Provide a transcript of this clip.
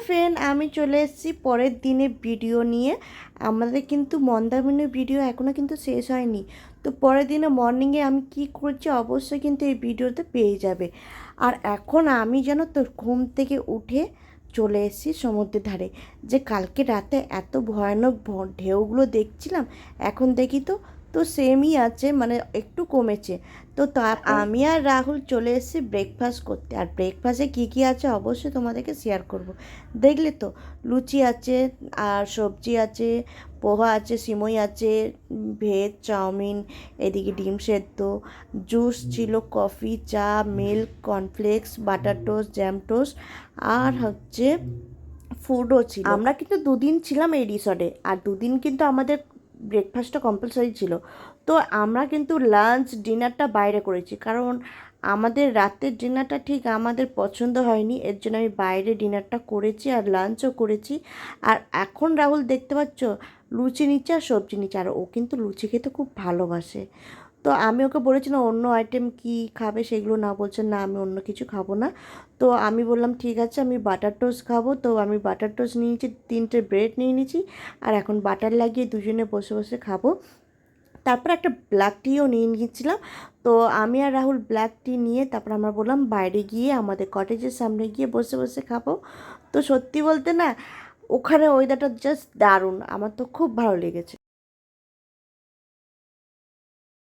Friend, আমি চলে এসেছি পরের দিনে ভিডিও নিয়ে। আমাদের কিন্তু মন্দারমণির ভিডিও এখনও কিন্তু শেষ হয়নি। তো পরের দিনে মর্নিংয়ে আমি কি করছি অবশ্যই কিন্তু এই ভিডিওতে পেয়ে যাবে। আর এখন আমি যেন তোর ঘুম থেকে উঠে চলে এসেছি সমুদ্রের ধারে। যে কালকে রাতে এত ভয়ানক ঢেউগুলো দেখছিলাম, এখন দেখি তো তো সেমই আছে, মানে একটু কমেছে। তো তার আমি আর রাহুল চলে এসেছি ব্রেকফাস্ট করতে। আর ব্রেকফাস্টে কী কী আছে অবশ্যই তোমাদেরকে শেয়ার করব। দেখলে তো, লুচি আছে, আর সবজি আছে, পোহা আছে, সিমই আছে, ভেজ চাউমিন, এদিকে ডিম সেদ্ধ, জুস ছিল, কফি, চা, milk, cornflakes, butter toast, jam toast, আর হচ্ছে ফুডও ছিল। আমরা কিন্তু দুদিন ছিলাম এই রিসর্টে, আর দুদিন কিন্তু আমাদের ব্রেকফাস্টটা কম্পালসারি ছিল। তো আমরা কিন্তু লাঞ্চ ডিনারটা বাইরে করেছি, কারণ আমাদের রাতের ডিনারটা ঠিক আমাদের পছন্দ হয়নি, এর জন্য আমি বাইরে ডিনারটা করেছি আর লাঞ্চও করেছি। আর এখন রাহুল দেখতে পাচ্ছ লুচি নিচ্ছে আর সবজি নিচ্ছে, আর ও কিন্তু লুচি খেতে খুব ভালোবাসে। তো আমি ওকে বলেছিলাম অন্য আইটেম কি খাবে, সেগুলো না, বলছে না আমি অন্য কিছু খাবো না। তো আমি বললাম ঠিক আছে, আমি বাটার টোস্ট খাবো। তো আমি বাটার টোস্ট নিয়ে নিয়েছি, 3টে ব্রেড নিয়ে নিয়েছি, আর এখন বাটার লাগিয়ে দুজনে বসে বসে খাবো। তারপর একটা ব্ল্যাক টিও নিয়ে নিয়েছিলাম। তো আমি আর রাহুল ব্ল্যাক টি নিয়ে তারপর আমরা বললাম বাইরে গিয়ে আমাদের কটেজের সামনে গিয়ে বসে বসে খাবো। তো সত্যি বলতে না, ওখানে ওয়েদারটা জাস্ট দারুণ, আমার তো খুব ভালো লেগেছে।